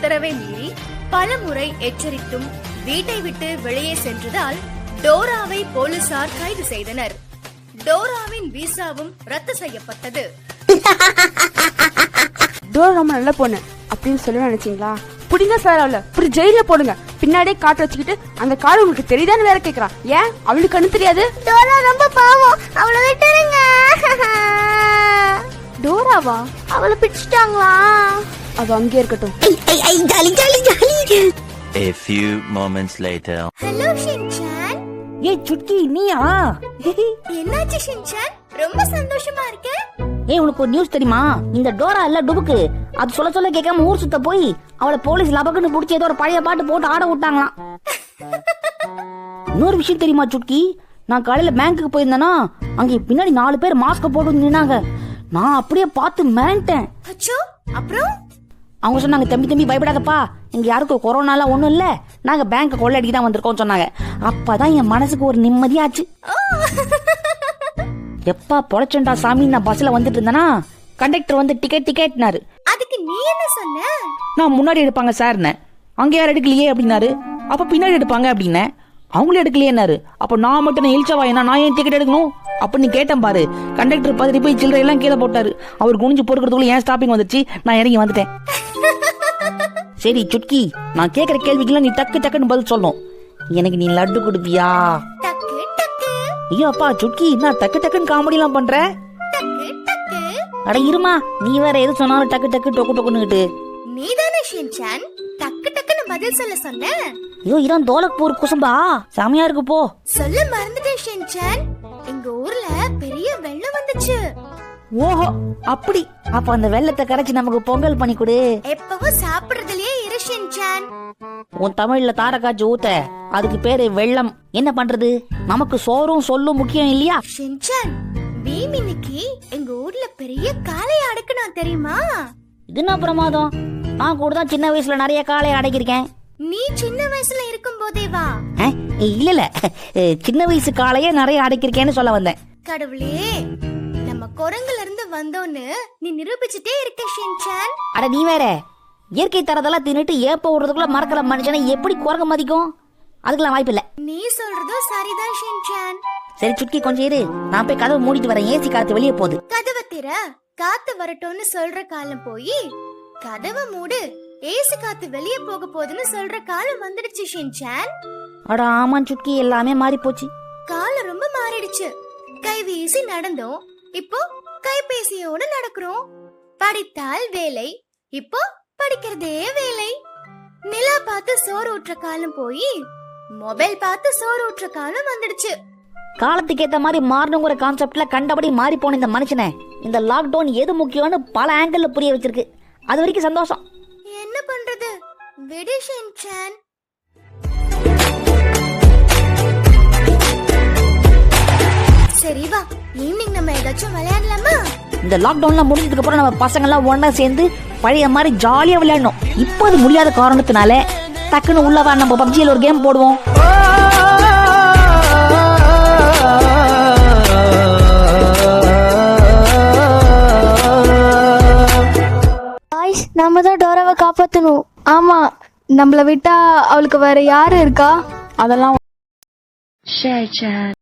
உத்தரவை மீறி பலமுறை எச்சரித்தும் வீட்டை விட்டு வெளியே சென்றதால் டோராவை போலீசார் கைது செய்தனர். டோராவின் விசாவும் ரத்து செய்யப்பட்டது. டோரா ரொம்ப நல்ல பொண்ணு அப்படின்னு சொல்ல நினைச்சீங்களா? புடிங்க சார், அவளை இப்படி ஜெயில போடுங்க. பின்னாடியே காட்டு வச்சுக்கிட்டு அந்த காடு உங்களுக்கு தெரியுதான்னு வேற கேக்குறான். ஏன் அவளுக்கு கண்ணு தெரியாது? டோரா ரொம்ப பாவம், அவளை விட்டுருங்க. டோராவா? அவளை பிடிச்சிட்டாங்களா? அது அங்கே இருக்கட்டும். Jolly jolly jolly. A few moments later. Hello Shinchan. ஏய் சுட்கி, நீயா? என்னாச்சு ஷின்சான்? ரொம்ப சந்தோஷமா இருக்க? ஏய், உனக்கு ஒரு நியூஸ் தெரியுமா? இந்த டோரா இல்ல டுபுக்கு, அது சொல்ல சொல்ல கேட்காம ஊர் சுத்த போய் அவளை போலீஸ் லபக்குன்னு புடிச்சு ஏதோ ஒரு பழைய பாட்டு போட்டு ஆட விட்டாங்களாம். இன்னொரு விஷயம் தெரியுமா சுட்கி? நான் காலையில பேங்க்குக்கு போயிருந்தேனா, அங்க பின்னாடி 4 பேர் மாஸ்க் போட்டு நின்னாங்க. நான் அப்படியே பார்த்து மிரண்டேன். அச்சோ, அப்புறம் அவங்க சொன்னாங்க, தம்பி பயப்படாதப்பா, இங்க யாருக்கும் கொரோனாலாம் ஒண்ணும் இல்ல, நாங்க பேங்க் கொள்ளடிக்கு தான் வந்திருக்கோம் சொன்னாங்க. அப்பதான் என் மனசுக்கு ஒரு நிம்மதியாச்சு. எப்பா பொழைச்சண்டா சாமி. நான் பஸ்ல வந்துட்டு இருந்தேனா, கண்டக்டர் வந்து டிக்கெட்னாரு. அதுக்கு நீ என்ன சொன்ன? நான் முன்னாடி எடுப்பாங்க சார்னே. அங்க யாரும் எடுக்கலையே அப்படின்னாரு. அப்ப பின்னாடி எடுப்பாங்க அப்படின்னேன். அவங்களும் எடுக்கலையேன்னாரு. அப்ப நான் மட்டும் இழிச்சவா, ஏன்னா நான் ஏன் டிக்கெட் எடுக்கணும் அப்படின்னு கேட்டேன் பாரு. கண்டக்டர் பதறி போய் சில்லறை எல்லாம் கீழே போட்டாரு. அவர் குனிஞ்சு பொறுக்கிறதுக்குள்ள ஏன் ஸ்டாப்பிங் வந்துச்சு, நான் இறங்கி வந்துட்டேன். சரி சுட்கி, நான் கேக்குற கேள்விக்கெல்லாம் நீ டக்குன்னு பதில் சொல்லணும். எனக்கு நீ லட்டு கொடுப்பியா? டக்கு டக்கு. ஐயோ அப்பா சுட்கி, நான் டக்குன்னு காமெடி எல்லாம் பண்ற. டக்கு டக்கு. அட இருமா, நீ வேற எது சொன்னாலும் டக்கு டொக்குன்னுகிட்டு. நீதானே ஷின்சான் டக்கு டக்குன்னு பதில் சொல்ல சொன்ன? ஐயோ இதான் தோலக்பூர் குசும்பா, செமையா இருக்கு போ. சொல்ல மறந்துட்டேன் ஷின்சான், எங்க ஊர்ல பெரிய வெள்ளம் வந்துச்சு. ஓஹோ அப்படி. அப்ப அந்த வெள்ளத்தை கரைச்சி நமக்கு பொங்கல் பண்ணி கொடு. எப்பவும் சாப்பிடுறதுலயே இரு ஷின்சான். உன் தமிழ்ல தாரக்காச்சு ஊத்த, அதுக்கு பேரு வெள்ளம். என்ன பண்றது, நமக்கு சோறும் சொல்லும் முக்கியம் இல்லையா? ஷின்சான், பீம் இன்னைக்கு எங்க ஊர்ல பெரிய காளைய அடக்குனா தெரியுமா? இது என்ன பிரமாதம்? நான் கூட தான் சின்ன வயசுல நிறைய காளைய அடக்கிருக்கேன். நீ சின்ன வயசுல இருக்கும் போதே வா? இல்ல சின்ன வயசு காளைய நிறைய அடக்கிருக்கேன்னு சொல்ல வந்தேன். கடவுளே, நம்ம குரங்குல இருந்து வந்தோன்னு நீ நிரூபிச்சுட்டே இருக்க ஷின்சான். அட நீ வேற, இயற்கை தரதெல்லாம் தின்னுட்டு ஏப்ப விடுறதுக்குள்ள மறக்கிற மனுஷனை எப்படி குரங்க மதிக்கும்? அதுக்கெல்லாம் வாய்ப்பு இல்ல. நீ சொல்றதும் சரிதான் ஷின்சான். சரி சுட்கி கொஞ்சம் இரு, நான் போய் கதவை மூடிட்டு வரேன். ஏசி காத்து வெளியே போகுது. கதவை திற, காத்து வரட்டும்னு சொல்ற காலம் போய் கதவை மூடு, ஏசி காத்து வெளியே போக போகுதுன்னு சொல்ற காலம் வந்துடுச்சு ஷின்சான். அட ஆமா சுட்கி, எல்லாமே மாறி போச்சு. காலம் ரொம்ப மாறிடுச்சு. கை வீசி நடந்தோம், இப்போ கைபேசியோட நடக்கிறோம். படித்தால் வேலை, இப்போ படிக்கிறதே வேலை. நிலா பார்த்து சோறு ஊற்ற காலம் போய் மொபைல் பார்த்து சோறு ஊற்ற காலம் வந்துடுச்சு. காலத்துக்கு ஏத்த மாதிரி மாறணுங்கிற கான்செப்ட்ல கண்டபடி மாறி போன இந்த மனுஷனை இந்த லாக்டவுன் எது முக்கியம்னு பல ஆங்கிள் புரிய வச்சிருக்கு. அது வரைக்கும் சந்தோஷம். என்ன பண்றது, விடு ஷின்சான். சரி வா, ஈவினிங் நம்ம ஏதாச்சும் விளையாடலாமா? இந்த லாக்டவுன்ல முடிஞ்சதுக்கு அப்புறம் நம்ம பசங்க எல்லாம் ஒன்னா சேர்ந்து பழைய மாதிரி ஜாலியா விளையாடணும். இப்போ அது முடியாத காரணத்தினால டக்குன்னு உள்ளவா நம்ம பப்ஜியில ஒரு கேம் போடுவோம். நம்ம தான் டோராவை காப்பாத்தணும். ஆமா, நம்மள விட்டா அவளுக்கு வேற யாரு இருக்கா? அதெல்லாம் Share chat.